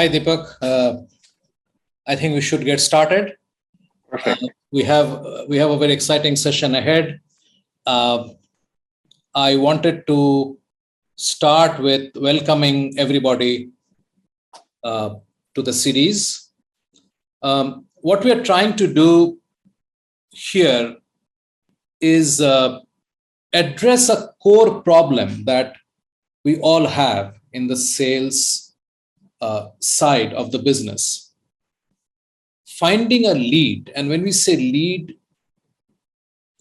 Hi, Deepak. I think we should get started. Perfect. We have a very exciting session ahead. I wanted to start with welcoming everybody to the series. What we are trying to do here is address a core problem that we all have in the sales side of the business. Finding a lead, and when we say lead,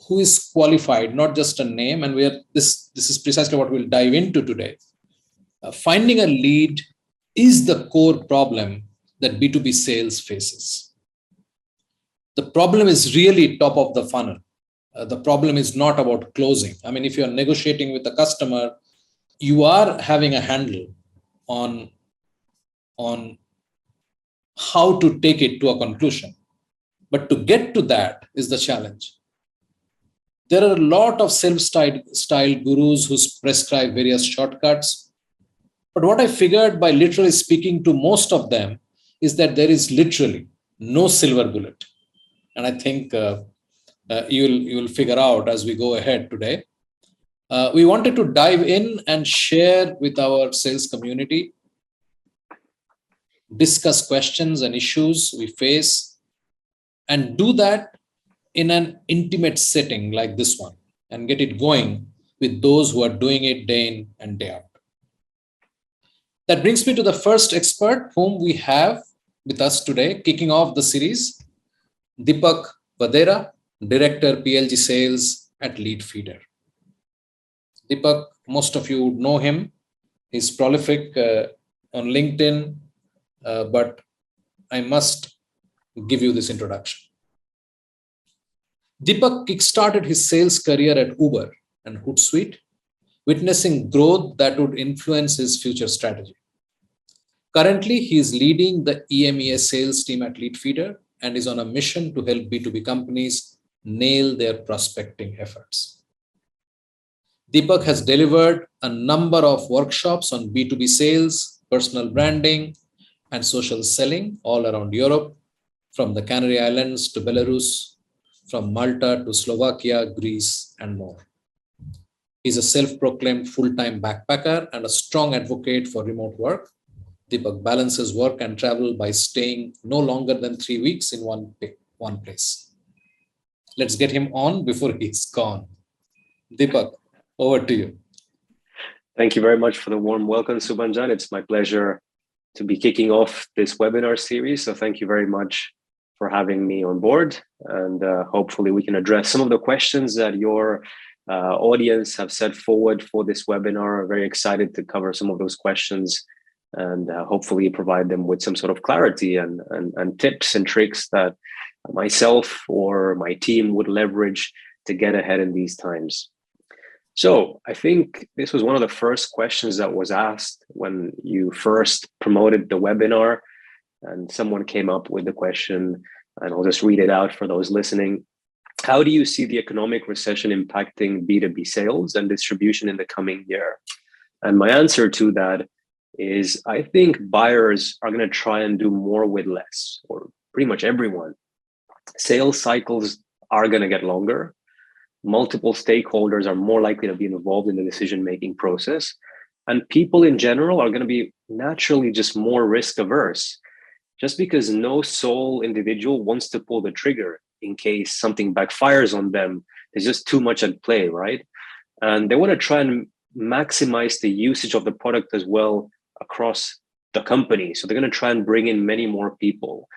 who is qualified, not just a name, and this is precisely what we'll dive into today. Finding a lead is the core problem that B2B sales faces. The problem is really top of the funnel. The problem is not about closing. I mean, if you're negotiating with a customer, you are having a handle on how to take it to a conclusion. But to get to that is the challenge. There are a lot of self-style gurus who prescribe various shortcuts. But what I figured by literally speaking to most of them is that there is literally no silver bullet. And I think you'll figure out as we go ahead today. We wanted to dive in and share with our sales community, discuss questions and issues we face, and do that in an intimate setting like this one, and get it going with those who are doing it day in and day out. That brings me to the first expert whom we have with us today, kicking off the series, Deepak Vadera, Director PLG Sales at Leadfeeder. Deepak, most of you would know him. He's prolific on LinkedIn, but I must give you this introduction. Deepak kickstarted his sales career at Uber and Hootsuite, witnessing growth that would influence his future strategy. Currently, he is leading the EMEA sales team at Leadfeeder and is on a mission to help B2B companies nail their prospecting efforts. Deepak has delivered a number of workshops on B2B sales, personal branding, and social selling all around Europe, from the Canary Islands to Belarus, from Malta to Slovakia, Greece, and more. He's a self-proclaimed full-time backpacker and a strong advocate for remote work. Deepak balances work and travel by staying no longer than 3 weeks in one place. Let's get him on before he's gone. Deepak, over to you. Thank you very much for the warm welcome, Subhanjan. It's my pleasure to be kicking off this webinar series. So thank you very much for having me on board. And hopefully we can address some of the questions that your audience have set forward for this webinar. I'm very excited to cover some of those questions and hopefully provide them with some sort of clarity and tips and tricks that myself or my team would leverage to get ahead in these times. So I think this was one of the first questions that was asked when you first promoted the webinar, and someone came up with the question, and I'll just read it out for those listening. How do you see the economic recession impacting B2B sales and distribution in the coming year? And my answer to that is I think buyers are going to try and do more with less, or pretty much everyone. Sales cycles are going to get longer. Multiple stakeholders are more likely to be involved in the decision-making process. And people in general are going to be naturally just more risk averse, just because no sole individual wants to pull the trigger in case something backfires on them. There's just too much at play, right? And they want to try and maximize the usage of the product as well across the company. So they're going to try and bring in many more people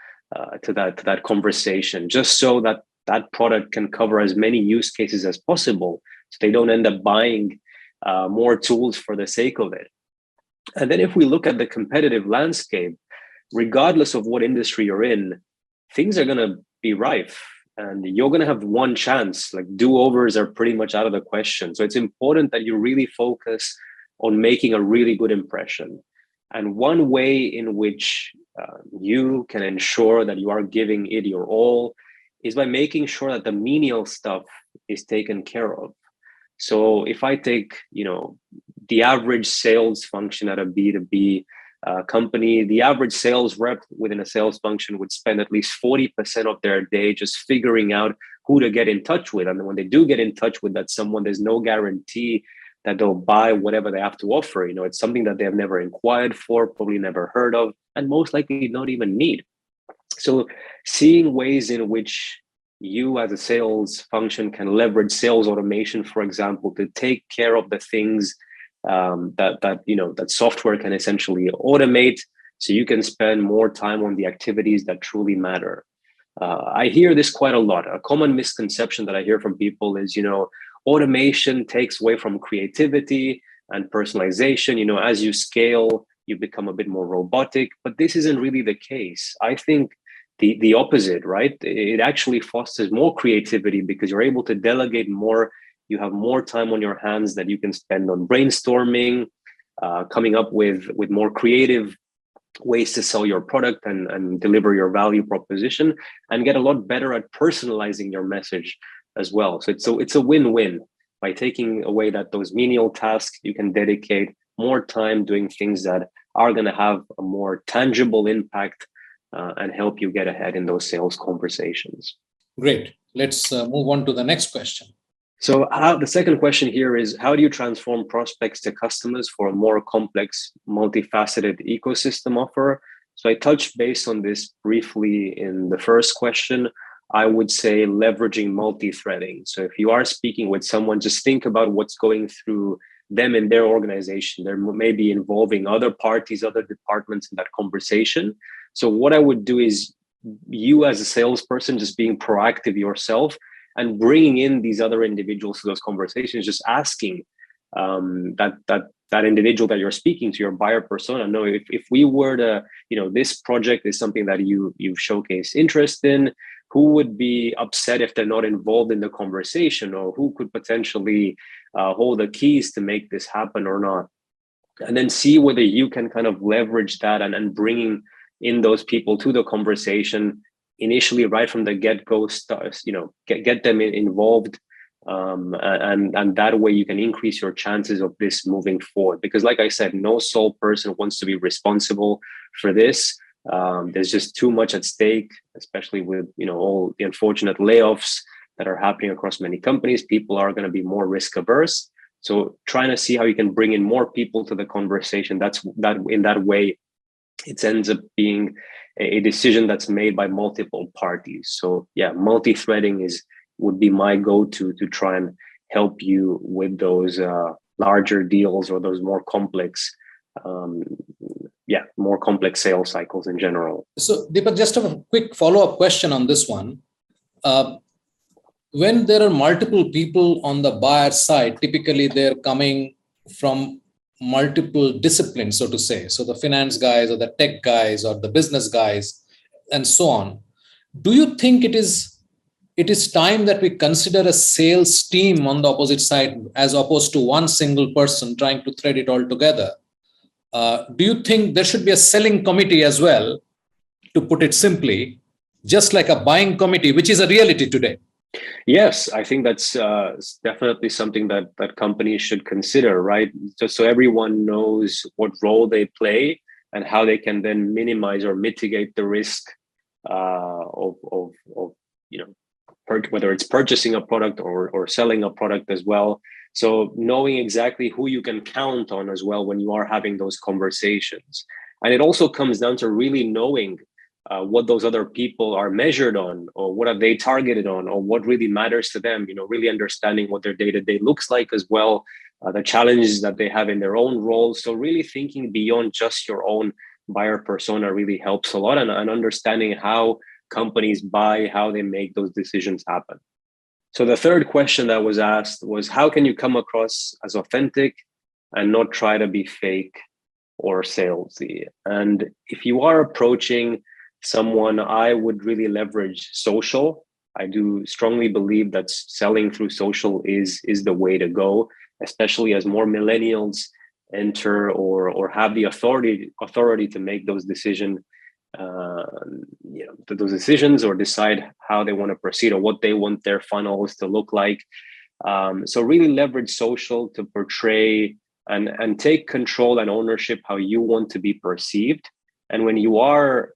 to that conversation, just so that that product can cover as many use cases as possible, so they don't end up buying more tools for the sake of it. And then if we look at the competitive landscape, regardless of what industry you're in, things are going to be rife and you're going to have one chance. Like, do-overs are pretty much out of the question. So it's important that you really focus on making a really good impression. And one way in which you can ensure that you are giving it your all is by making sure that the menial stuff is taken care of. So if I take, the average sales function at a B2B company, the average sales rep within a sales function would spend at least 40% of their day just figuring out who to get in touch with. And when they do get in touch with that someone, there's no guarantee that they'll buy whatever they have to offer. It's something that they have never inquired for, probably never heard of, and most likely not even need. So seeing ways in which you as a sales function can leverage sales automation, for example, to take care of the things that software can essentially automate, so you can spend more time on the activities that truly matter. I hear this quite a lot. A common misconception that I hear from people is, automation takes away from creativity and personalization. As you scale, you become a bit more robotic, but this isn't really the case. I think the opposite, right? It actually fosters more creativity because you're able to delegate more. You have more time on your hands that you can spend on brainstorming, coming up with more creative ways to sell your product and deliver your value proposition, and get a lot better at personalizing your message as well. So it's a win-win. By taking away those menial tasks, you can dedicate more time doing things that are going to have a more tangible impact and help you get ahead in those sales conversations. Great. Let's move on to the next question. So the second question here is, how do you transform prospects to customers for a more complex, multifaceted ecosystem offer? So I touched base on this briefly in the first question. I would say leveraging multi-threading. So if you are speaking with someone, just think about what's going through them in their organization. They're maybe involving other parties, other departments in that conversation. So what I would do is, you as a salesperson, just being proactive yourself and bringing in these other individuals to those conversations, just asking that individual that you're speaking to, your buyer persona, no, if we were to, this project is something that you've showcased interest in, who would be upset if they're not involved in the conversation, or who could potentially hold the keys to make this happen or not? And then see whether you can kind of leverage that and bringing in those people to the conversation initially, right from the get-go, get them involved, and that way you can increase your chances of this moving forward. Because like I said, no sole person wants to be responsible for this. There's just too much at stake, especially with all the unfortunate layoffs that are happening across many companies. People are going to be more risk averse. So trying to see how you can bring in more people to the conversation. That in that way, it ends up being a decision that's made by multiple parties. So yeah, multi-threading would be my go-to to try and help you with those larger deals or those more complex sales cycles in general. So Deepak, just a quick follow-up question on this one. When there are multiple people on the buyer side, typically they're coming from multiple disciplines, so to say. So the finance guys or the tech guys or the business guys and so on. Do you think it is time that we consider a sales team on the opposite side as opposed to one single person trying to thread it all together? Do you think there should be a selling committee as well, to put it simply, just like a buying committee, which is a reality today? Yes, I think that's definitely something that companies should consider, right? Just so everyone knows what role they play and how they can then minimize or mitigate the risk of whether it's purchasing a product or selling a product as well. So knowing exactly who you can count on as well when you are having those conversations. And it also comes down to really knowing what those other people are measured on, or what are they targeted on, or what really matters to them, really understanding what their day-to-day looks like as well, the challenges that they have in their own roles. So really thinking beyond just your own buyer persona really helps a lot, and understanding how companies buy, how they make those decisions happen. So the third question that was asked was, how can you come across as authentic and not try to be fake or salesy? And if you are approaching someone, I would really leverage social. I do strongly believe that selling through social is the way to go, especially as more millennials enter or have the authority to make those decisions. Those decisions, or decide how they want to proceed or what they want their funnels to look like. So really leverage social to portray and take control and ownership how you want to be perceived. And when you are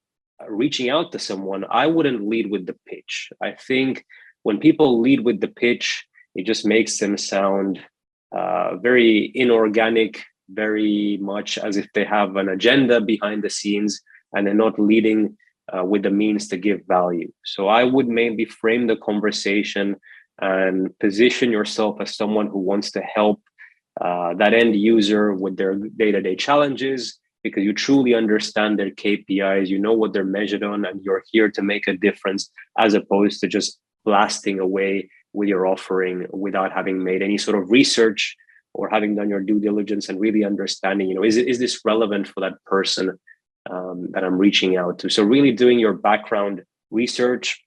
reaching out to someone, I wouldn't lead with the pitch. I think when people lead with the pitch, it just makes them sound very inorganic, very much as if they have an agenda behind the scenes and they're not leading with the means to give value. So I would maybe frame the conversation and position yourself as someone who wants to help that end user with their day-to-day challenges, because you truly understand their KPIs, you know what they're measured on, and you're here to make a difference, as opposed to just blasting away with your offering without having made any sort of research or having done your due diligence and really understanding, is this relevant for that person that I'm reaching out to? So really doing your background research,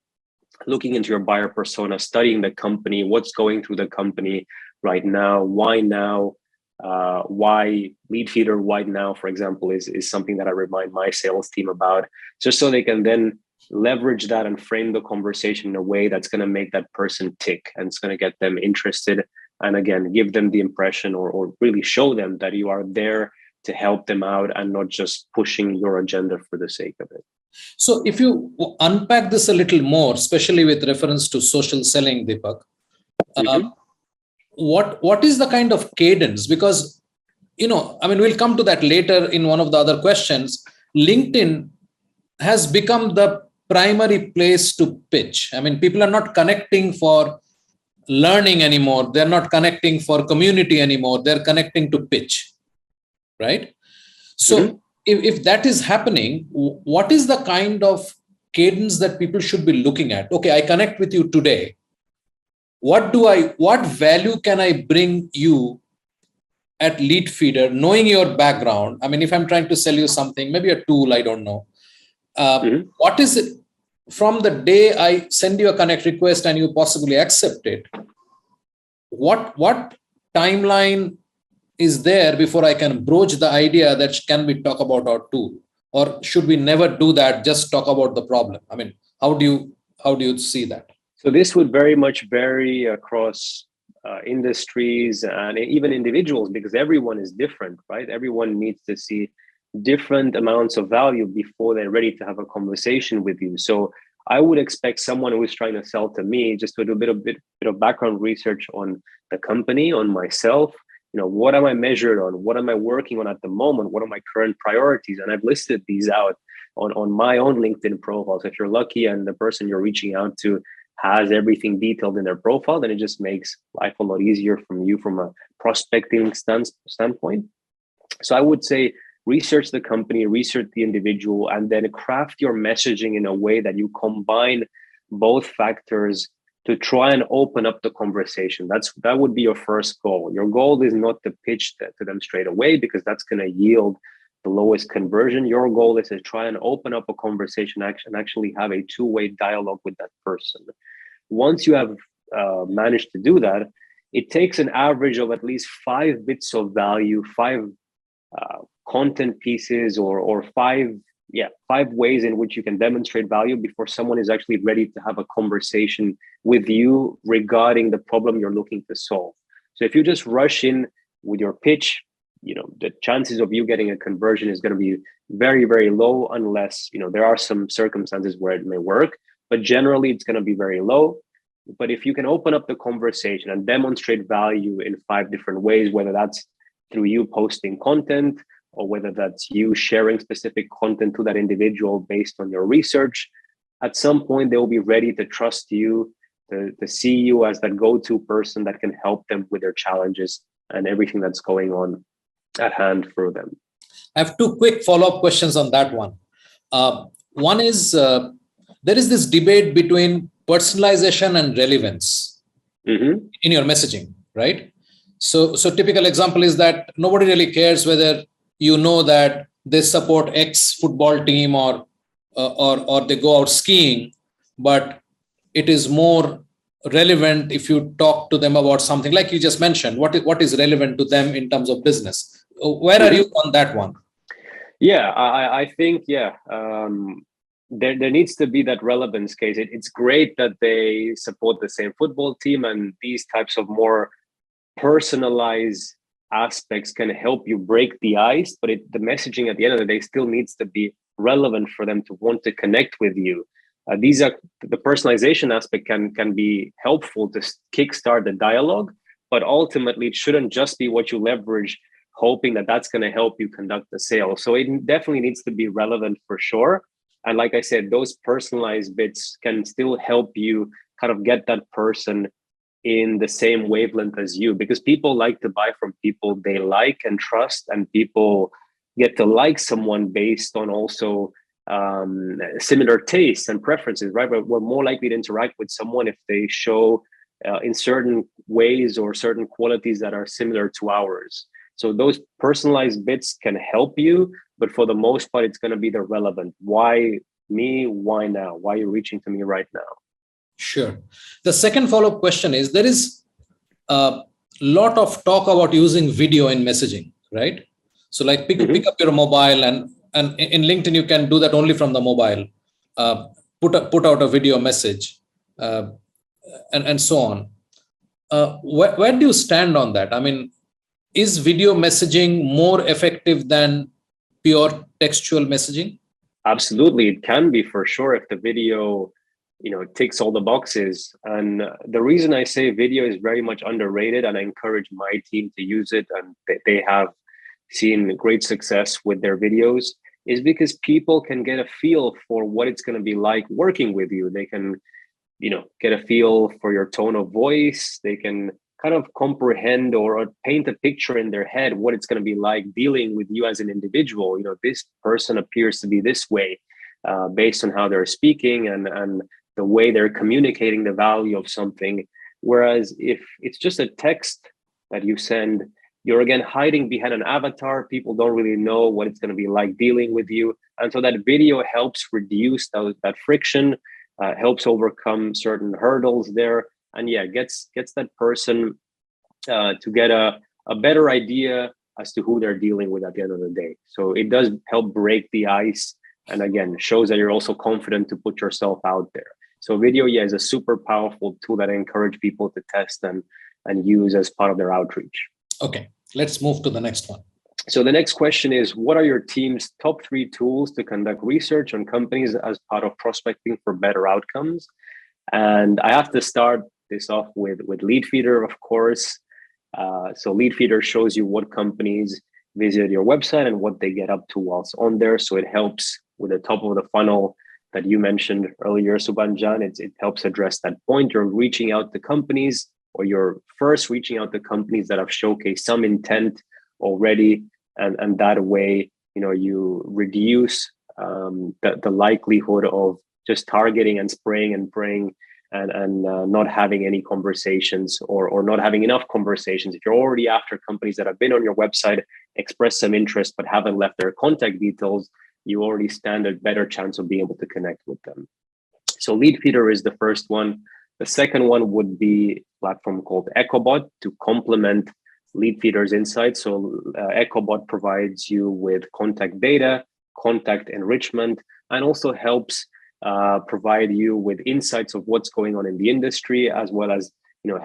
looking into your buyer persona, studying the company, what's going through the company right now, why now, why Leadfeeder, why now, for example, is something that I remind my sales team about, just so they can then leverage that and frame the conversation in a way that's going to make that person tick, and it's going to get them interested. And again, give them the impression or really show them that you are there to help them out and not just pushing your agenda for the sake of it. So if you unpack this a little more, especially with reference to social selling, Deepak, what is the kind of cadence? Because, we'll come to that later in one of the other questions. LinkedIn has become the primary place to pitch. People are not connecting for learning anymore. They're not connecting for community anymore. They're connecting to pitch, right? So if that is happening, what is the kind of cadence that people should be looking at? Okay, I connect with you today. What value can I bring you at Leadfeeder, knowing your background? If I'm trying to sell you something, maybe a tool, I don't know. What is it from the day I send you a connect request and you possibly accept it? What timeline is there before I can broach the idea that can we talk about our tool? Or should we never do that, just talk about the problem? How do you see that? So this would very much vary across industries and even individuals, because everyone is different, right? Everyone needs to see different amounts of value before they're ready to have a conversation with you. So I would expect someone who is trying to sell to me just to do a bit of background research on the company, on myself. What am I measured on? What am I working on at the moment? What are my current priorities? And I've listed these out on my own LinkedIn profile. So if you're lucky and the person you're reaching out to has everything detailed in their profile, then it just makes life a lot easier from a prospecting standpoint. So I would say research the company, research the individual, and then craft your messaging in a way that you combine both factors to try and open up the conversation. That would be your first goal. Your goal is not to pitch that to them straight away, because that's going to yield the lowest conversion. Your goal is to try and open up a conversation and actually have a two-way dialogue with that person. Once you have managed to do that, it takes an average of at least 5 bits of value, 5 content pieces, or 5 ways in which you can demonstrate value before someone is actually ready to have a conversation with you regarding the problem you're looking to solve. So if you just rush in with your pitch, the chances of you getting a conversion is going to be very, very low, unless, there are some circumstances where it may work, but generally it's going to be very low. But if you can open up the conversation and demonstrate value in 5 different ways, whether that's through you posting content, or whether that's you sharing specific content to that individual based on your research, at some point they will be ready to trust you, to see you as that go-to person that can help them with their challenges and everything that's going on at hand for them. I have 2 quick follow-up questions on that one. One is, there is this debate between personalization and relevance in your messaging, right? So typical example is that nobody really cares whether that they support X football team or they go out skiing, but it is more relevant if you talk to them about something like you just mentioned. What is relevant to them in terms of business? Where are you on that one? Yeah, I think, there needs to be that relevance case. It's great that they support the same football team, and these types of more personalized aspects can help you break the ice, but the messaging at the end of the day still needs to be relevant for them to want to connect with you. These are the personalization aspect can be helpful to kickstart the dialogue, but ultimately it shouldn't just be what you leverage, hoping that that's going to help you conduct the sale. So it definitely needs to be relevant for sure. And like I said, those personalized bits can still help you kind of get that person in the same wavelength as you, because people like to buy from people they like and trust, and people get to like someone based on also similar tastes and preferences, right? But we're more likely to interact with someone if they show in certain ways or certain qualities that are similar to ours. So those personalized bits can help you, but for the most part, it's going to be the relevant. Why me? Why now? Why are you reaching to me right now? Sure. The second follow-up question is, there is a lot of talk about using video in messaging, right? So like pick up your mobile, and in LinkedIn, you can do that only from the mobile, put out a video message, and so on. Where do you stand on that? I mean, is video messaging more effective than pure textual messaging? Absolutely, it can be, for sure, if the video ticks all the boxes. And the reason I say video is very much underrated, and I encourage my team to use it, and they have seen great success with their videos, is because people can get a feel for what it's going to be like working with you. They can get a feel for your tone of voice. They can kind of comprehend or paint a picture in their head what it's going to be like dealing with you as an individual. This person appears to be this way based on how they're speaking and the way they're communicating the value of something. Whereas if it's just a text that you send, you're again hiding behind an avatar. People don't really know what it's going to be like dealing with you. And so that video helps reduce that friction, helps overcome certain hurdles there. And gets that person to get a better idea as to who they're dealing with at the end of the day. So it does help break the ice, and again, shows that you're also confident to put yourself out there. So video, is a super powerful tool that I encourage people to test and use as part of their outreach. Okay, let's move to the next one. So the next question is, what are your team's top 3 tools to conduct research on companies as part of prospecting for better outcomes? And I have to start this off with Leadfeeder, of course. So Leadfeeder shows you what companies visit your website and what they get up to whilst on there. So it helps with the top of the funnel that you mentioned earlier, Subhanjan. It helps address that point. You're reaching out to companies, or you're first reaching out to companies that have showcased some intent already. And that way, you reduce the likelihood of just targeting and spraying and praying and not having any conversations or not having enough conversations. If you're already after companies that have been on your website, express some interest, but haven't left their contact details, you already stand a better chance of being able to connect with them. So Leadfeeder is the first one. The second one would be a platform called EchoBot to complement Leadfeeder's insights. So EchoBot provides you with contact data, contact enrichment, and also helps provide you with insights of what's going on in the industry, as well as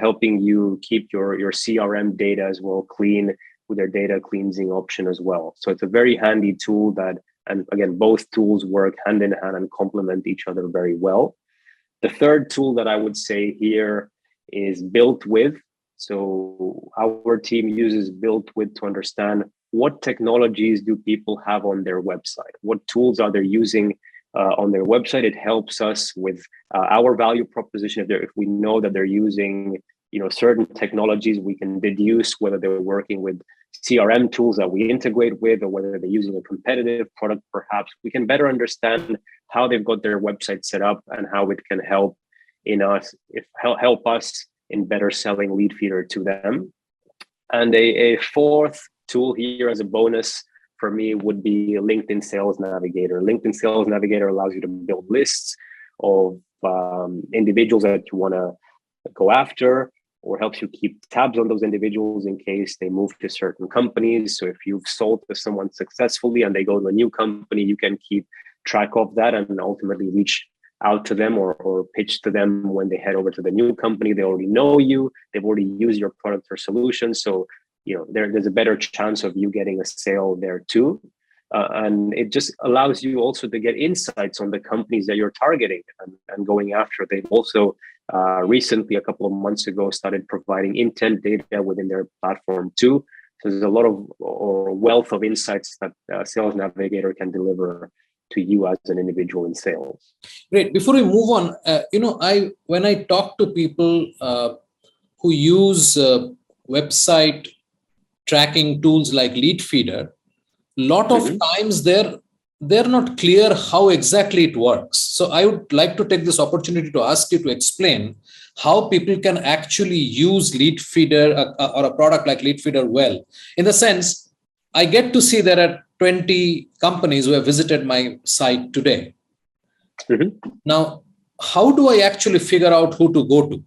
helping you keep your CRM data as well clean with their data cleansing option as well. So it's a very handy tool that, and again, both tools work hand in hand and complement each other very well. The third tool that I would say here is BuiltWith. So our team uses BuiltWith to understand what technologies do people have on their website, what tools are they using on their website. It helps us with our value proposition. If we know that they're using certain technologies, we can deduce whether they're working with CRM tools that we integrate with, or whether they're using a competitive product. Perhaps we can better understand how they've got their website set up and how it can help us in better selling Leadfeeder to them. And a fourth tool here as a bonus for me would be LinkedIn Sales Navigator. LinkedIn Sales Navigator allows you to build lists of individuals that you want to go after, or helps you keep tabs on those individuals in case they move to certain companies. So if you've sold to someone successfully and they go to a new company, you can keep track of that and ultimately reach out to them or pitch to them when they head over to the new company. They already know you, they've already used your product or solution. So there's a better chance of you getting a sale there too. And it just allows you also to get insights on the companies that you're targeting and going after. They've also recently, a couple of months ago, started providing intent data within their platform too. So there's a lot of or wealth of insights that Sales Navigator can deliver to you as an individual in sales. Great. Before we move on, when I talk to people who use website tracking tools like Leadfeeder, lot of times they're not clear how exactly it works. So I would like to take this opportunity to ask you to explain how people can actually use Leadfeeder or a product like Leadfeeder well. In the sense, I get to see there are 20 companies who have visited my site today. Now, how do I actually figure out who to go to?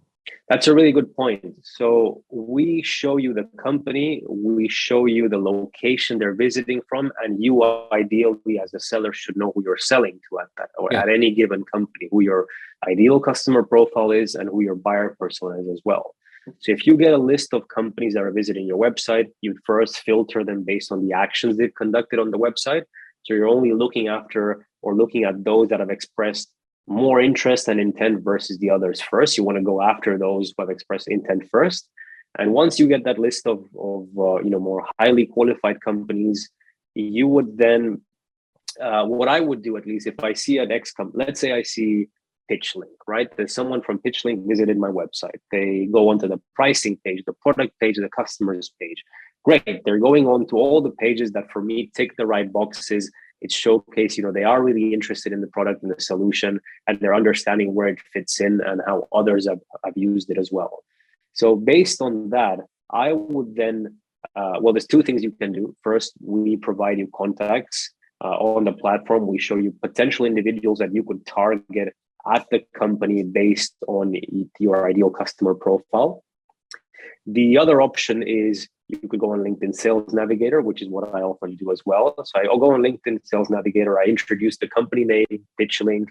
That's a really good point. So we show you the company, we show you the location they're visiting from, and you ideally as a seller should know who you're selling to at that or at any given company, who your ideal customer profile is and who your buyer persona is as well. So if you get a list of companies that are visiting your website, you first filter them based on the actions they've conducted on the website. So you're only looking after or looking at those that have expressed more interest and intent versus the others first. You want to go after those who have expressed intent first. And once you get that list of more highly qualified companies, you would then, what I would do, at least if I see an let's say I see PitchLink, right? There's someone from PitchLink visited my website. They go onto the pricing page, the product page, the customers page. Great. They're going on to all the pages that for me tick the right boxes. It showcase, they are really interested in the product and the solution, and they're understanding where it fits in and how others have used it as well. So based on that, I would then, there's two things you can do. First, we provide you contacts on the platform. We show you potential individuals that you could target at the company based on your ideal customer profile. The other option is you could go on LinkedIn Sales Navigator, which is what I often do as well. So I'll go on LinkedIn Sales Navigator. I introduce the company name, PitchLink.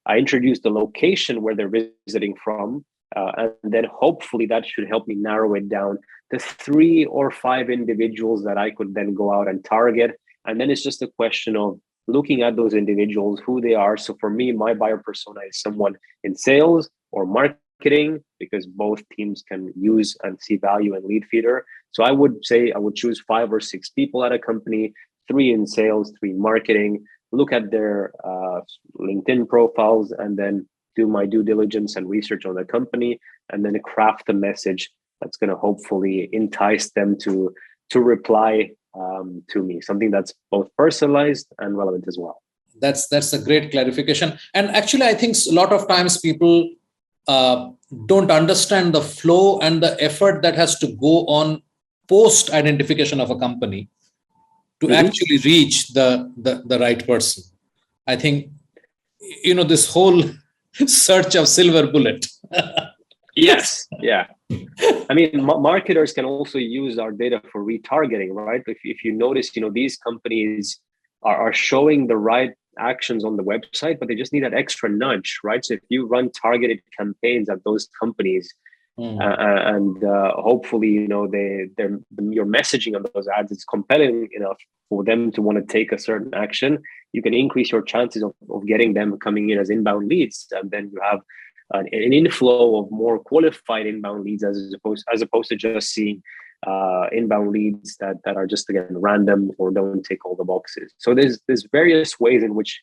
I introduce the location where they're visiting from. And then hopefully that should help me narrow it down to 3 or 5 individuals that I could then go out and target. And then it's just a question of looking at those individuals, who they are. So for me, my buyer persona is someone in sales or marketing, because both teams can use and see value in Leadfeeder. So I would say I would choose 5 or 6 people at a company, 3 in sales, 3 in marketing, look at their LinkedIn profiles, and then do my due diligence and research on the company, and then craft a message that's going to hopefully entice them to reply to me, something that's both personalized and relevant as well. That's a great clarification. And actually, I think a lot of times people don't understand the flow and the effort that has to go on post identification of a company to actually reach the right person. I think, this whole search of silver bullet. Yes. Yeah. I mean, marketers can also use our data for retargeting, right? If you notice, these companies are showing the right actions on the website, but they just need that extra nudge, right? So if you run targeted campaigns at those companies, and hopefully, your messaging on those ads is compelling enough for them to want to take a certain action, you can increase your chances of getting them coming in as inbound leads, and then you have an inflow of more qualified inbound leads as opposed to just seeing inbound leads that are just, again, random or don't tick all the boxes. So there's various ways in which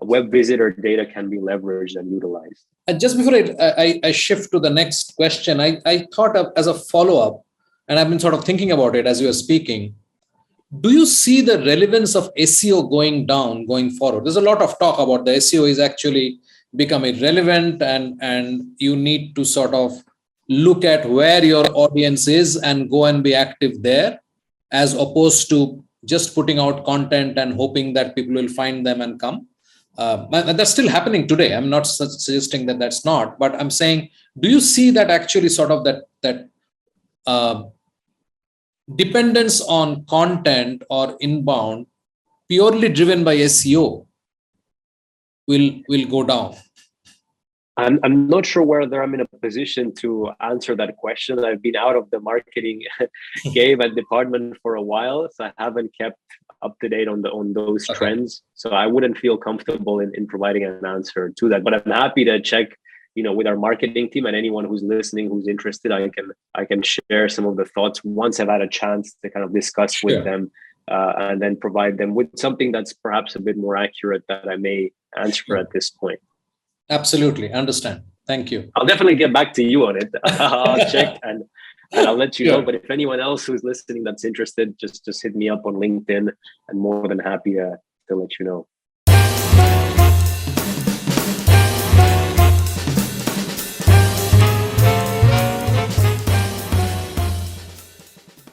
web visitor data can be leveraged and utilized. And just before I shift to the next question, I thought of as a follow-up, and I've been sort of thinking about it as you were speaking. Do you see the relevance of SEO going down going forward? There's a lot of talk about the SEO is actually become irrelevant, and you need to sort of look at where your audience is and go and be active there, as opposed to just putting out content and hoping that people will find them and come. And that's still happening today. I'm not suggesting that that's not, but I'm saying, do you see that actually sort of that dependence on content or inbound purely driven by SEO will go down? I'm not sure whether I'm in a position to answer that question. I've been out of the marketing game and department for a while, so I haven't kept up to date on those trends. So I wouldn't feel comfortable in providing an answer to that. But I'm happy to check, with our marketing team, and anyone who's listening who's interested, I can share some of the thoughts once I've had a chance to kind of discuss with them, and then provide them with something that's perhaps a bit more accurate that I may answer at this point. Absolutely. Understand. Thank you. I'll definitely get back to you on it. I'll check and I'll let you know. But if anyone else who's listening that's interested, just hit me up on LinkedIn. I'm more than happy to let you know.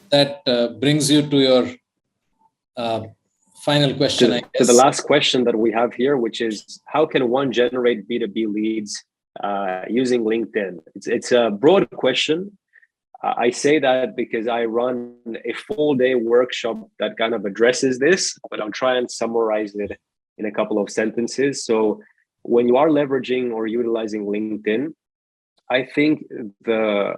That brings you to your final question, I guess. To the last question that we have here, which is, how can one generate B2B leads using LinkedIn? It's a broad question. I say that because I run a full day workshop that kind of addresses this, but I'll try and summarize it in a couple of sentences. So when you are leveraging or utilizing LinkedIn, I think the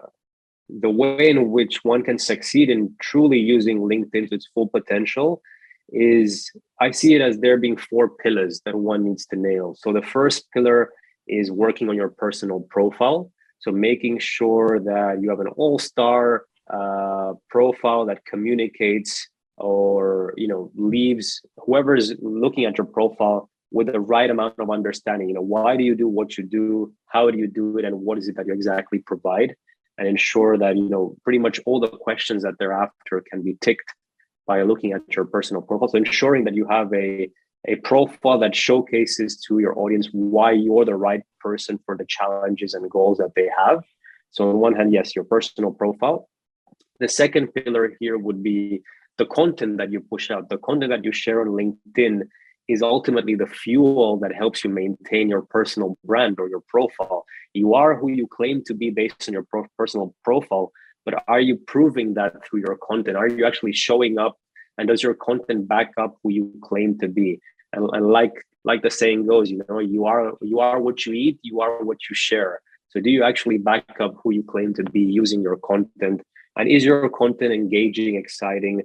way in which one can succeed in truly using LinkedIn to its full potential is, I see it as there being 4 pillars that one needs to nail. So the first pillar is working on your personal profile. So making sure that you have an all-star profile that communicates or, leaves whoever's looking at your profile with the right amount of understanding. Why do you do what you do? How do you do it? And what is it that you exactly provide? And ensure that, pretty much all the questions that they're after can be ticked by looking at your personal profile. So ensuring that you have a profile that showcases to your audience why you're the right person for the challenges and goals that they have. So on one hand, yes, your personal profile. The second pillar here would be the content that you push out. The content that you share on LinkedIn is ultimately the fuel that helps you maintain your personal brand or your profile. You are who you claim to be based on your personal profile, but are you proving that through your content? Are you actually showing up? And does your content back up who you claim to be? And like the saying goes, you are what you eat, you are what you share. So do you actually back up who you claim to be using your content? And is your content engaging, exciting,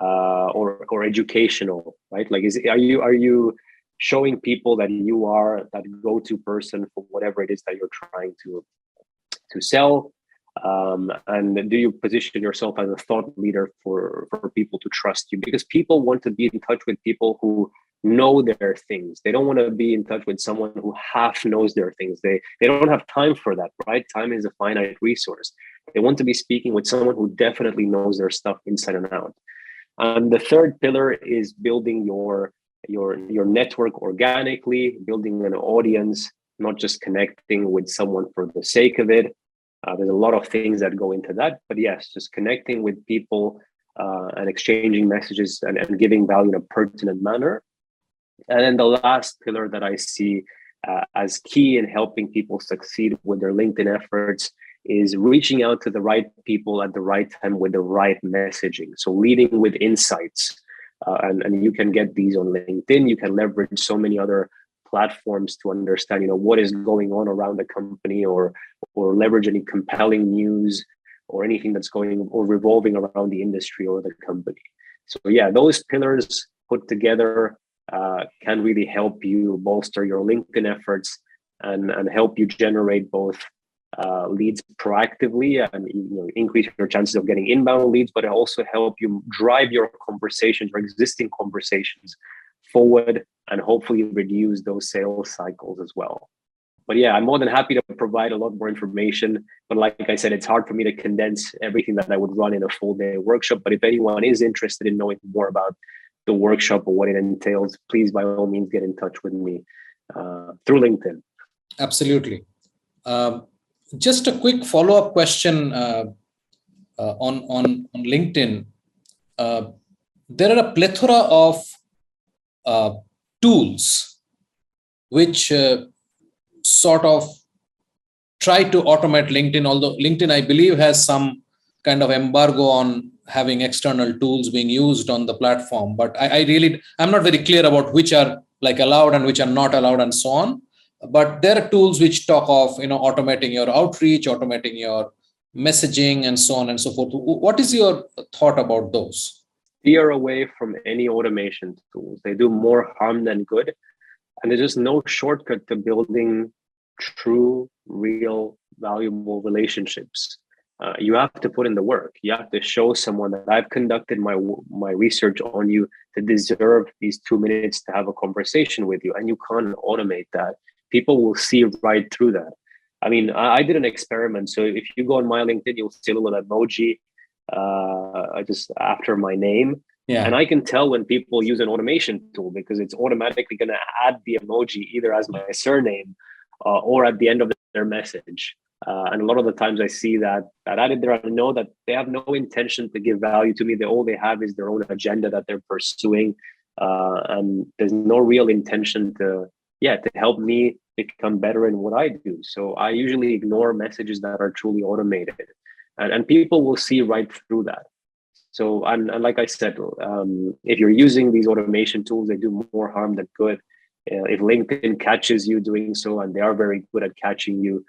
or educational, right? Like, are you showing people that you are that go-to person for whatever it is that you're trying to sell? And do you position yourself as a thought leader for people to trust you? Because people want to be in touch with people who know their things. They don't want to be in touch with someone who half knows their things. They don't have time for that, right? Time is a finite resource. They want to be speaking with someone who definitely knows their stuff inside and out. And the third pillar is building your network organically, building an audience, not just connecting with someone for the sake of it. There's a lot of things that go into that, but yes, just connecting with people and exchanging messages and giving value in a pertinent manner. And then the last pillar that I see as key in helping people succeed with their LinkedIn efforts is reaching out to the right people at the right time with the right messaging. So leading with insights, and you can get these on LinkedIn. You can leverage so many other platforms to understand, what is going on around the company, or leverage any compelling news or anything that's going or revolving around the industry or the company. So yeah, those pillars put together can really help you bolster your LinkedIn efforts and help you generate both leads proactively and increase your chances of getting inbound leads, but also help you drive your conversations or existing conversations forward and hopefully reduce those sales cycles as well. But yeah, I'm more than happy to provide a lot more information. But like I said, it's hard for me to condense everything that I would run in a full day workshop. But if anyone is interested in knowing more about the workshop or what it entails, please by all means get in touch with me through LinkedIn. Absolutely. Just a quick follow-up question on LinkedIn. There are a plethora of tools which sort of try to automate LinkedIn, although LinkedIn, I believe, has some kind of embargo on having external tools being used on the platform. But I'm not very clear about which are like allowed and which are not allowed and so on. but there are tools which talk of automating your outreach, automating your messaging, and so on and so forth. What is your thought about those? Steer away from any automation tools. They do more harm than good. And there's just no shortcut to building true, real, valuable relationships. You have to put in the work. You have to show someone that I've conducted my research on you to deserve these 2 minutes to have a conversation with you. And you can't automate that. People will see right through that. I mean, I did an experiment. So if you go on my LinkedIn, you'll see a little emoji just after my name. Yeah. And I can tell when people use an automation tool because it's automatically going to add the emoji either as my surname or at the end of their message. And a lot of the times I see that added there. I know that they have no intention to give value to me. All they have is their own agenda that they're pursuing. And there's no real intention to help me become better in what I do. So I usually ignore messages that are truly automated. And people will see right through that. So, and like I said, if you're using these automation tools, they do more harm than good. If LinkedIn catches you doing so, and they are very good at catching you,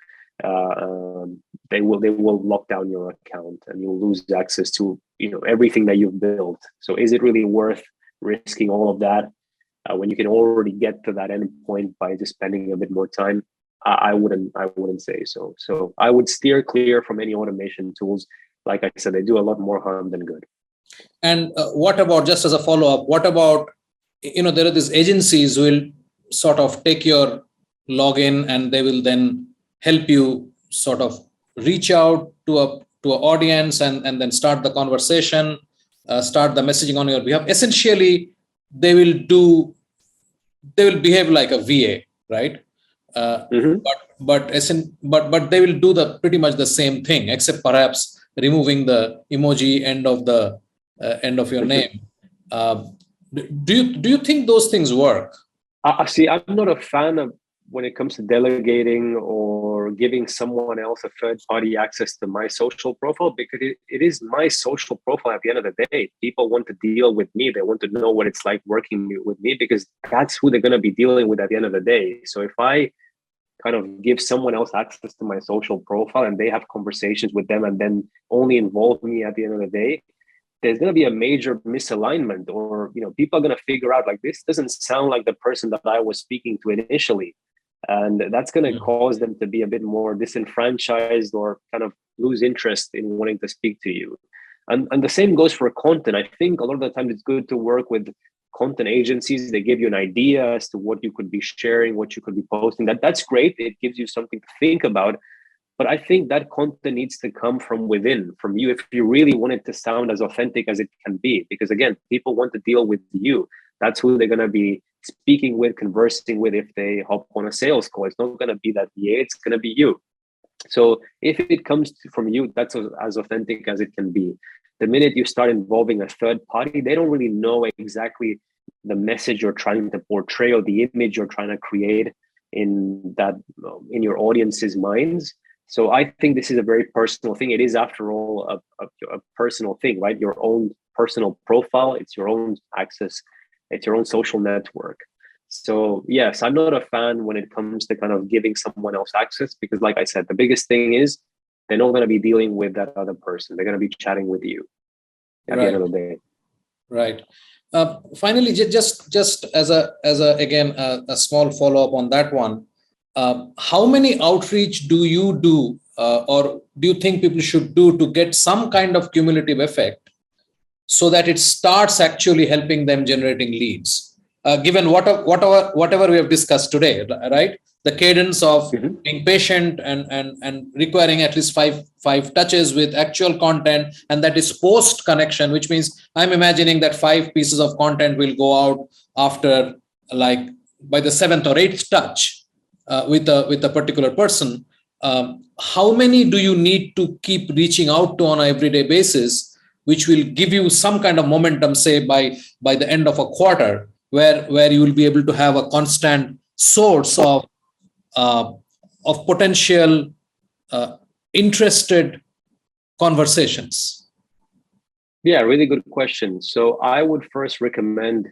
they will lock down your account, and you'll lose access to everything that you've built. So, is it really worth risking all of that when you can already get to that end point by just spending a bit more time? I wouldn't say so. So I would steer clear from any automation tools. Like I said, they do a lot more harm than good. And what about, just as a follow-up, what about, there are these agencies who will sort of take your login and they will then help you sort of reach out to an audience and then start the conversation, start the messaging on your behalf. Essentially, they will behave like a VA, right? But they will do pretty much the same thing, except perhaps removing the emoji end of your name. Do you think those things work? See, I'm not a fan of when it comes to delegating or giving someone else a third-party access to my social profile, because it is my social profile at the end of the day. People want to deal with me. They want to know what it's like working with me, because that's who they're going to be dealing with at the end of the day. So if I kind of give someone else access to my social profile and they have conversations with them and then only involve me at the end of the day, there's going to be a major misalignment, or people are going to figure out like, this doesn't sound like the person that I was speaking to initially, and that's going to cause them to be a bit more disenfranchised or kind of lose interest in wanting to speak to you. And the same goes for content. I think a lot of the time it's good to work with content agencies. They give you an idea as to what you could be sharing, what you could be posting. That's great. It gives you something to think about. But I think that content needs to come from within, from you, if you really want it to sound as authentic as it can be. Because again, people want to deal with you. That's who they're going to be speaking with, conversing with if they hop on a sales call. It's not going to be that VA, it's going to be you. So if it comes from you, that's as authentic as it can be. The minute you start involving a third party, they don't really know exactly the message you're trying to portray or the image you're trying to create in your audience's minds. So I think this is a very personal thing. It is, after all, a personal thing, right? Your own personal profile. It's your own access. It's your own social network. So yes, I'm not a fan when it comes to kind of giving someone else access, because like I said, the biggest thing is they're not going to be dealing with that other person. They're going to be chatting with you at the end of the day. Right. Finally, just as a small follow-up on that one, how many outreach do you do, or do you think people should do to get some kind of cumulative effect so that it starts actually helping them generating leads? Given whatever we have discussed today, right? The cadence of being patient and requiring at least five touches with actual content, and that is post connection, which means I'm imagining that 5 pieces of content will go out after, like, by the 7th or 8th touch with a particular person. How many do you need to keep reaching out to on an everyday basis, which will give you some kind of momentum, say by the end of a quarter, where you will be able to have a constant source of potential interested conversations? Yeah, really good question. So I would first recommend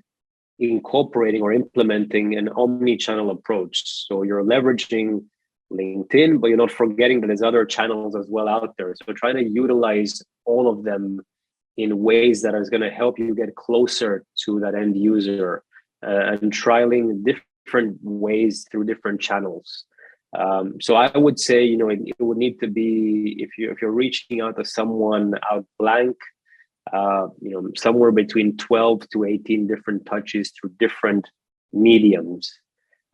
incorporating or implementing an omni-channel approach. So you're leveraging LinkedIn, but you're not forgetting that there's other channels as well out there. So trying to utilize all of them in ways that is going to help you get closer to that end user, and trialing different ways through different channels. So I would say, it would need to be, if you're reaching out to someone out blank, somewhere between 12 to 18 different touches through different mediums.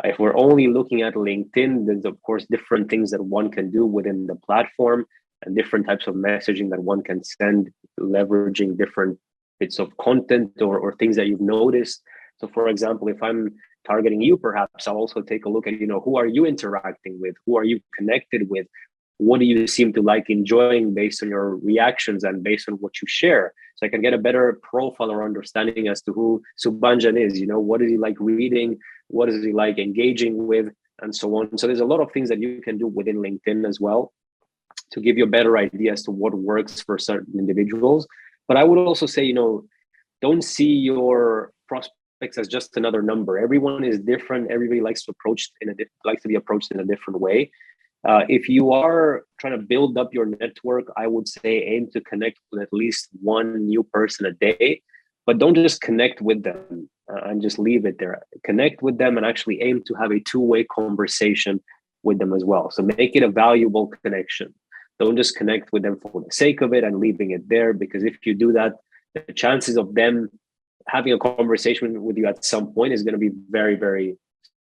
If we're only looking at LinkedIn, there's of course different things that one can do within the platform and different types of messaging that one can send, leveraging different bits of content or things that you've noticed. So for example, if I'm targeting you, perhaps I'll also take a look at, who are you interacting with? Who are you connected with? What do you seem to like enjoying based on your reactions and based on what you share? So I can get a better profile or understanding as to who Subhanjan is. What does he like reading? What does he like engaging with? And so on. So there's a lot of things that you can do within LinkedIn as well to give you a better idea as to what works for certain individuals. But I would also say, don't see your prospects as just another number. Everyone is different. Everybody likes to be approached in a different way. If you are trying to build up your network, I would say aim to connect with at least one new person a day, but don't just connect with them and just leave it there. Connect with them and actually aim to have a two-way conversation with them as well. So make it a valuable connection. Don't just connect with them for the sake of it and leaving it there, because if you do that, the chances of them having a conversation with you at some point is going to be very, very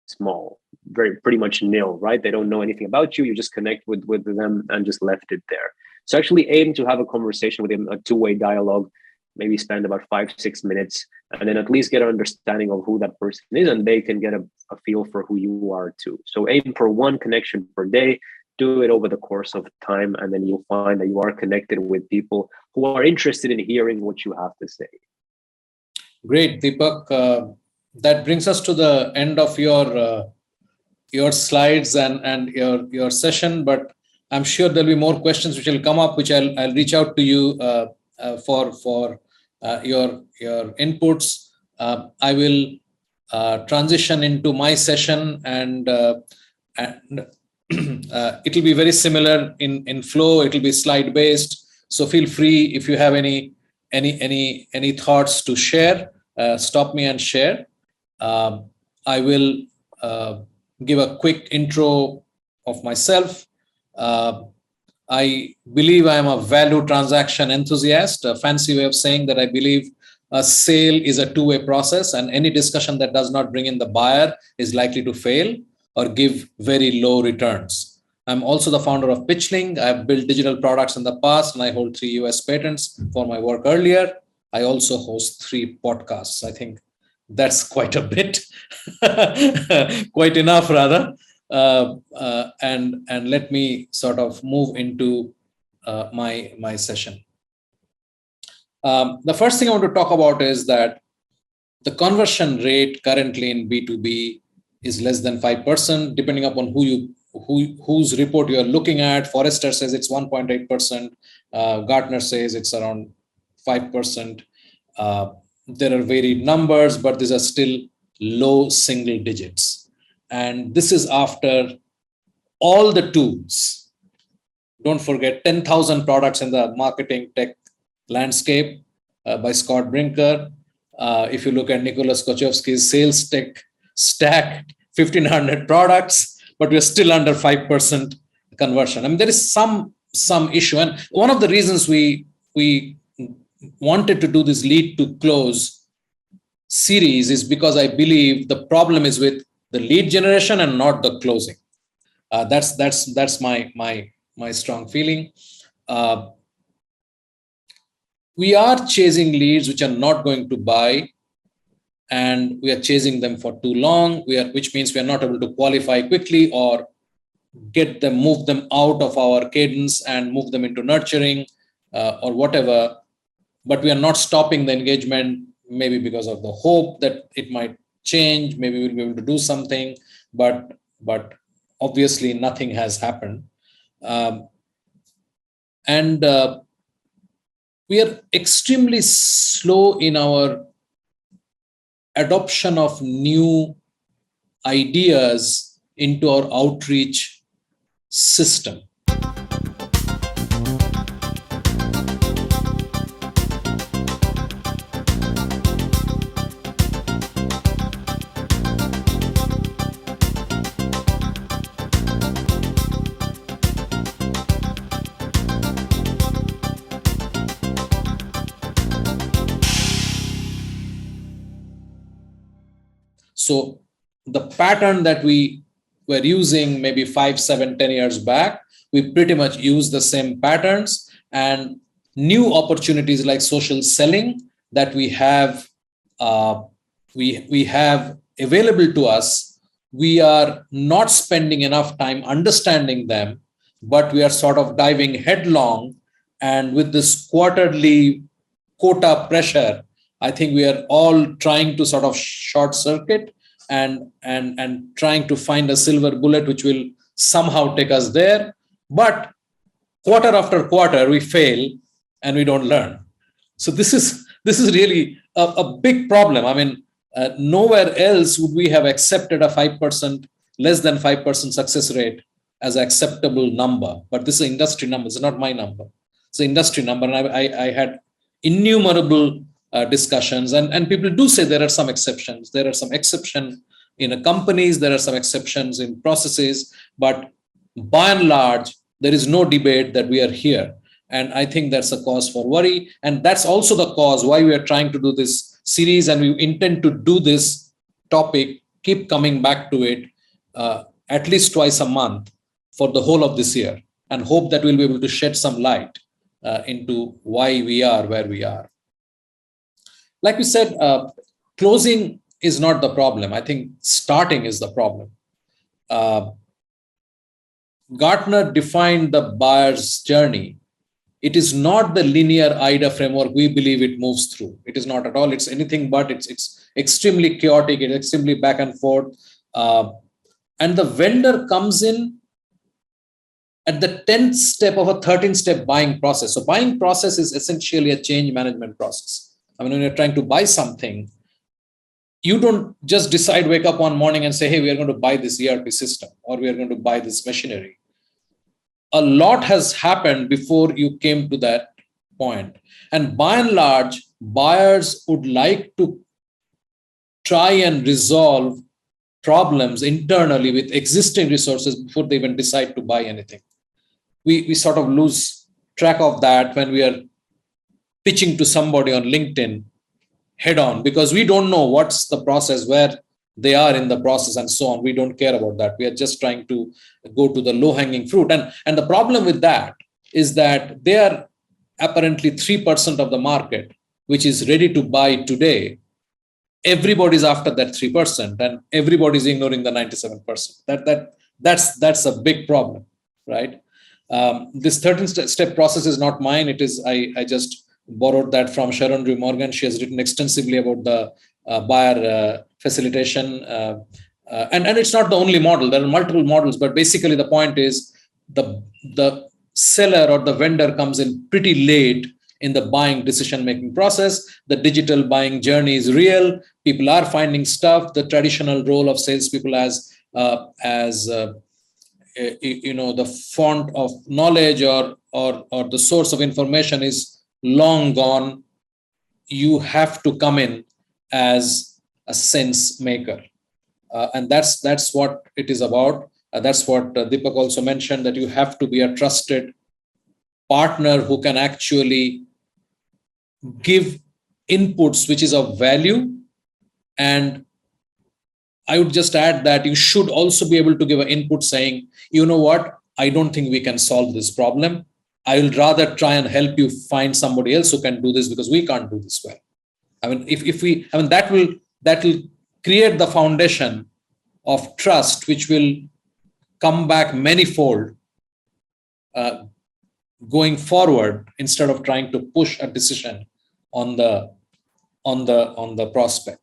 small, pretty much nil, right? They don't know anything about you. You just connect with them and just left it there. So actually aim to have a conversation with them, a two-way dialogue, maybe spend about 5-6 minutes, and then at least get an understanding of who that person is, and they can get a feel for who you are too. So aim for one connection per day, do it over the course of time, and then you'll find that you are connected with people who are interested in hearing what you have to say. Great, Deepak. That brings us to the end of your slides and your session, but I'm sure there'll be more questions which will come up, which I'll reach out to you for your inputs. I will transition into my session, and it'll be very similar in flow. It'll be slide based. So feel free, if you have any thoughts to share, stop me and share. I will give a quick intro of myself. I believe I am a value transaction enthusiast, a fancy way of saying that I believe a sale is a two-way process, and any discussion that does not bring in the buyer is likely to fail or give very low returns. I'm also the founder of Pitchling. I've built digital products in the past, and I hold 3 US patents for my work earlier. I also host 3 podcasts. I think that's quite a bit, quite enough rather. And let me sort of move into my session. The first thing I want to talk about is that the conversion rate currently in B2B is less than 5%, depending upon whose report you are looking at. Forrester says it's 1.8%. Gartner says it's around 5%. There are varied numbers, but these are still low single digits. And this is after all the tools. Don't forget 10,000 products in the marketing tech landscape by Scott Brinker. If you look at Nicholas Kochowski's sales tech stack, 1,500 products, but we're still under 5% conversion. I mean, there is some issue. And one of the reasons we wanted to do this lead to close series is because I believe the problem is with the lead generation and not the closing. That's my strong feeling. We are chasing leads which are not going to buy, and we are chasing them for too long, which means we are not able to qualify quickly or move them out of our cadence and move them into nurturing or whatever. But we are not stopping the engagement, maybe because of the hope that it might change, maybe we'll be able to do something, but obviously nothing has happened. And we are extremely slow in our adoption of new ideas into our outreach system. So the pattern that we were using maybe 5, 7, 10 years back, we pretty much use the same patterns, and new opportunities like social selling that we have available to us, we are not spending enough time understanding them, but we are sort of diving headlong. And with this quarterly quota pressure, I think we are all trying to sort of short circuit and trying to find a silver bullet which will somehow take us there. But quarter after quarter, we fail and we don't learn. So this is really a big problem. I mean, nowhere else would we have accepted a 5%, less than 5% success rate as an acceptable number. But this is an industry number. It's not my number. It's an industry number. And I had innumerable discussions, and people do say there are some exceptions. There are some exceptions in companies. There are some exceptions in processes. But by and large, there is no debate that we are here. And I think that's a cause for worry. And that's also the cause why we are trying to do this series. And we intend to do this topic, keep coming back to it at least twice a month for the whole of this year, and hope that we'll be able to shed some light into why we are where we are. Like we said, closing is not the problem. I think starting is the problem. Gartner defined the buyer's journey. It is not the linear IDA framework we believe it moves through. It is not at all. It's anything but. It's extremely chaotic. It's extremely back and forth. And the vendor comes in at the 10th step of a 13-step buying process. So buying process is essentially a change management process. I mean, when you're trying to buy something, you don't just decide, wake up one morning and say, hey, we are going to buy this ERP system, or we are going to buy this machinery. A lot has happened before you came to that point. And by and large, buyers would like to try and resolve problems internally with existing resources before they even decide to buy anything. We sort of lose track of that when we are pitching to somebody on LinkedIn head on, because we don't know what's the process, where they are in the process and so on. We don't care about that. We are just trying to go to the low-hanging fruit. And the problem with that is that they are apparently 3% of the market, which is ready to buy today. Everybody's after that 3%, and everybody's ignoring the 97%. That's a big problem, right? This 13-step process is not mine. It is, I just borrowed that from Sharon Rue Morgan. She has written extensively about the buyer facilitation. And it's not the only model. There are multiple models, but basically the point is the seller or the vendor comes in pretty late in the buying decision-making process. The digital buying journey is real. People are finding stuff. The traditional role of salespeople as the font of knowledge or the source of information is long gone. You have to come in as a sense maker. And that's what it is about. That's what Deepak also mentioned, that you have to be a trusted partner who can actually give inputs which is of value. And I would just add that you should also be able to give an input saying, you know what, I don't think we can solve this problem. I will rather try and help you find somebody else who can do this, because we can't do this well. I mean, that will create the foundation of trust, which will come back manifold going forward, instead of trying to push a decision on the prospect.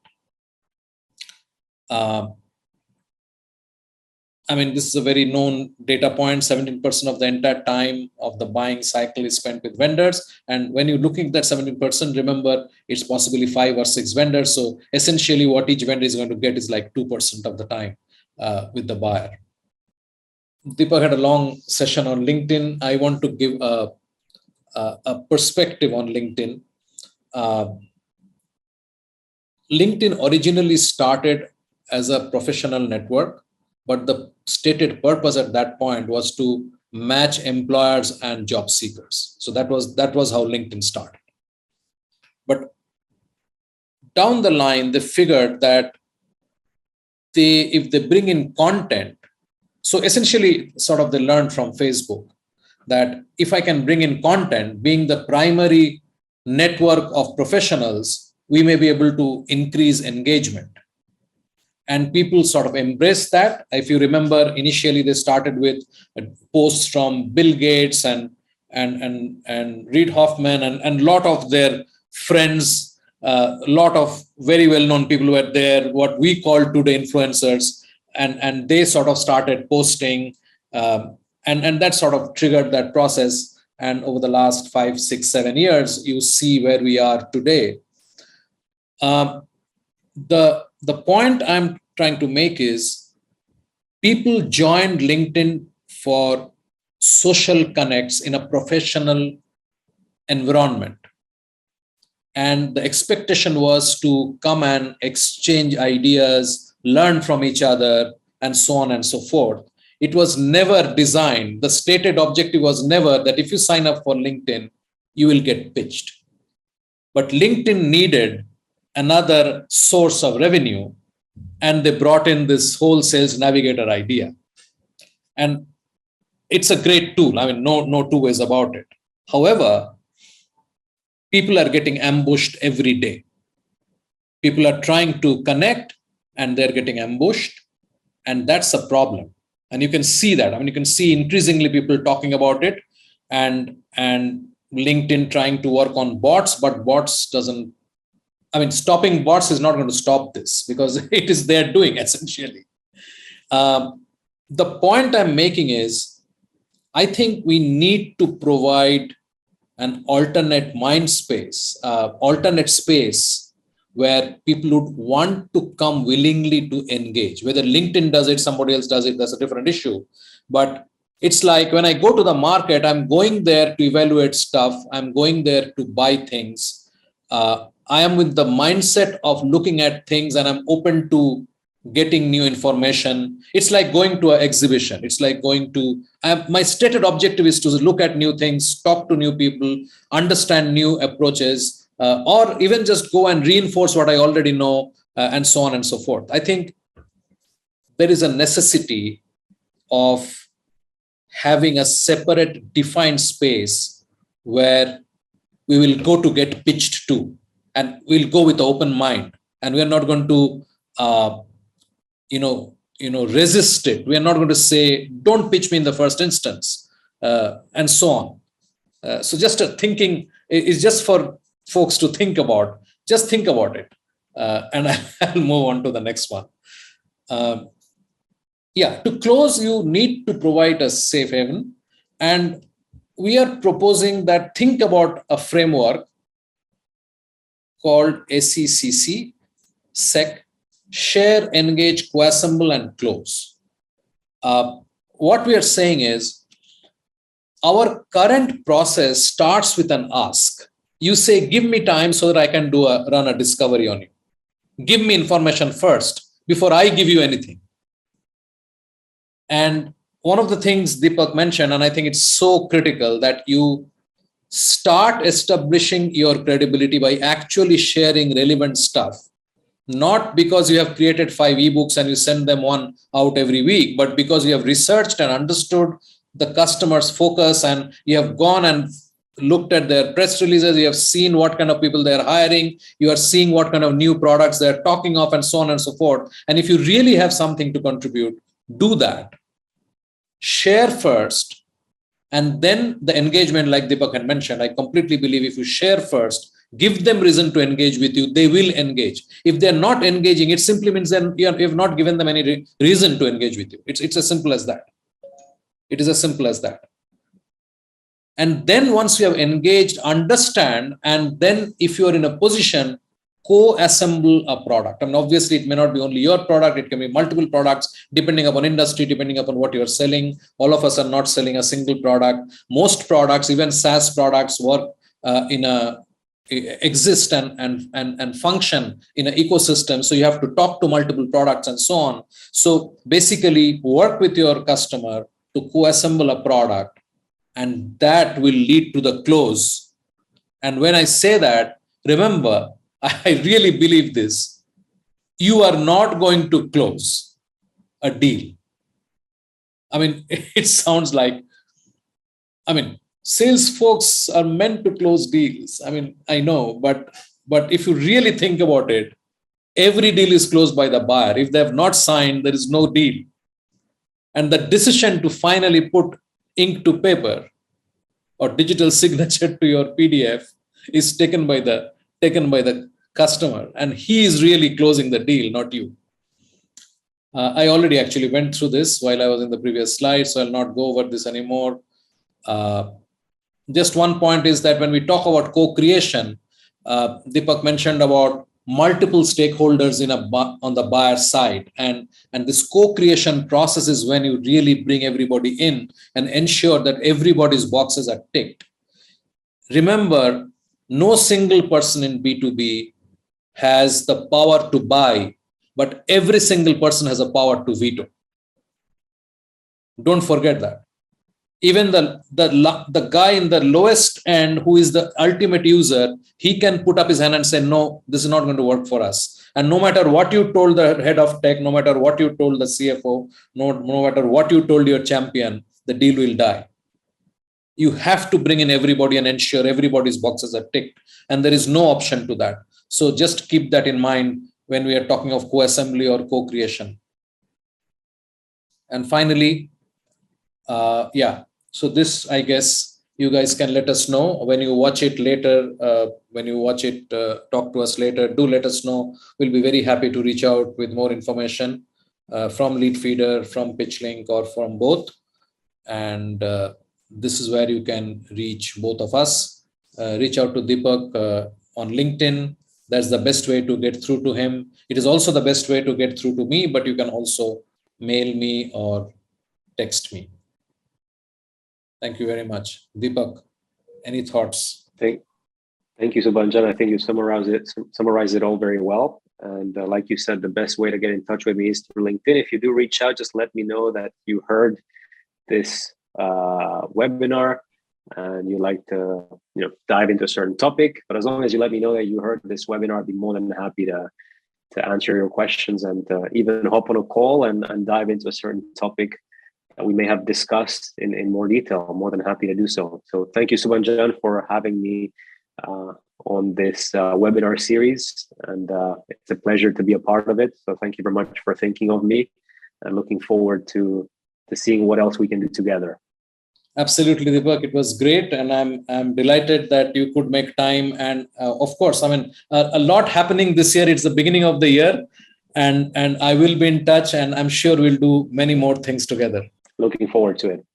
I mean, this is a very known data point. 17% of the entire time of the buying cycle is spent with vendors. And when you're looking at that 17%, remember, it's possibly 5 or 6 vendors. So essentially what each vendor is going to get is like 2% of the time with the buyer. Deepak had a long session on LinkedIn. I want to give a perspective on LinkedIn. LinkedIn originally started as a professional network, but the stated purpose at that point was to match employers and job seekers. So that was how LinkedIn started. But down the line, they figured that if they bring in content, so essentially sort of they learned from Facebook that if I can bring in content, being the primary network of professionals, we may be able to increase engagement. And people sort of embrace that. If you remember, initially they started with posts from Bill Gates and Reid Hoffman and lot of their friends, a lot of very well-known people were there, what we call today influencers, and they sort of started posting, and that sort of triggered that process. And over the last 5, 6, 7 years, you see where we are today. The point I'm trying to make is people joined LinkedIn for social connects in a professional environment. And the expectation was to come and exchange ideas, learn from each other, and so on and so forth. It was never designed. The stated objective was never that if you sign up for LinkedIn, you will get pitched. But LinkedIn needed another source of revenue, and they brought in this whole sales navigator idea. And it's a great tool. I mean, no two ways about it. However, people are getting ambushed every day. People are trying to connect and they're getting ambushed. And that's a problem. And you can see that. I mean, you can see increasingly people talking about it and LinkedIn trying to work on bots, but bots doesn't, I mean, stopping bots is not going to stop this because it is their doing essentially. The point I'm making is, I think we need to provide an alternate mind space, alternate space where people would want to come willingly to engage. Whether LinkedIn does it, somebody else does it, that's a different issue. But it's like when I go to the market, I'm going there to evaluate stuff. I'm going there to buy things. I am with the mindset of looking at things and I'm open to getting new information. It's like going to an exhibition. It's like going to, my stated objective is to look at new things, talk to new people, understand new approaches, or even just go and reinforce what I already know, and so on and so forth. I think there is a necessity of having a separate defined space where we will go to get pitched to, and we'll go with an open mind, and we're not going to resist it. We are not going to say, don't pitch me in the first instance, and so on. So just a thinking is just for folks to think about. Just think about it. And I'll move on to the next one. To close, you need to provide a safe haven. And we are proposing that think about a framework called SECC, SEC, share, engage, coassemble, and close. What we are saying is our current process starts with an ask. You say, give me time so that I can run a discovery on you. Give me information first before I give you anything. And one of the things Deepak mentioned, and I think it's so critical, that you start establishing your credibility by actually sharing relevant stuff. Not because you have created 5 ebooks and you send them one out every week, but because you have researched and understood the customer's focus and you have gone and looked at their press releases, you have seen what kind of people they're hiring, you are seeing what kind of new products they're talking of, and so on and so forth. And if you really have something to contribute, do that. Share first, and then the engagement, like Deepak had mentioned. I completely believe if you share first, give them reason to engage with you, they will engage. If they're not engaging, it simply means that you have not given them any reason to engage with you. It's as simple as that. It is as simple as that. And then once you have engaged, understand, and then if you are in a position, co-assemble a product. I mean, obviously, it may not be only your product, it can be multiple products, depending upon industry, depending upon what you're selling. All of us are not selling a single product. Most products, even SaaS products, work exist and function in an ecosystem. So you have to talk to multiple products and so on. So basically, work with your customer to co-assemble a product, and that will lead to the close. And when I say that, remember, I really believe this. You are not going to close a deal. I mean, it sounds like, sales folks are meant to close deals. I mean, I know, but if you really think about it, every deal is closed by the buyer. If they have not signed, there is no deal. And the decision to finally put ink to paper or digital signature to your PDF is taken by the customer, and he is really closing the deal, not you. I already actually went through this while I was in the previous slide, so I'll not go over this anymore. Just one point is that when we talk about co-creation, Deepak mentioned about multiple stakeholders on the buyer side, and this co-creation process is when you really bring everybody in and ensure that everybody's boxes are ticked. Remember, no single person in B2B has the power to buy, but every single person has a power to veto. Don't forget that. Even the guy in the lowest end, who is the ultimate user, he can put up his hand and say, no, this is not going to work for us. And no matter what you told the head of tech, no matter what you told the CFO, no matter what you told your champion, the deal will die. You have to bring in everybody and ensure everybody's boxes are ticked. And there is no option to that. So just keep that in mind when we are talking of co-assembly or co-creation. And finally, so this, I guess, you guys can let us know when you watch it later. Talk to us later. Do let us know. We'll be very happy to reach out with more information from Leadfeeder, from PitchLink, or from both. And this is where you can reach both of us. Reach out to Deepak on LinkedIn. That's the best way to get through to him. It is also the best way to get through to me, but you can also mail me or text me. Thank you very much. Deepak, any thoughts? Thank you, Subhanjan. I think you summarized it all very well. And like you said, the best way to get in touch with me is through LinkedIn. If you do reach out, just let me know that you heard this webinar and you like to dive into a certain topic. But as long as you let me know that you heard this webinar, I'd be more than happy to answer your questions and even hop on a call and dive into a certain topic that we may have discussed in more detail. I'm more than happy to do so. So thank you, Subhanjan, for having me on this webinar series. And it's a pleasure to be a part of it. So thank you very much for thinking of me, and looking forward to seeing what else we can do together. Absolutely, Deepak. It was great. And I'm delighted that you could make time. And of course, a lot happening this year. It's the beginning of the year. And I will be in touch, and I'm sure we'll do many more things together. Looking forward to it.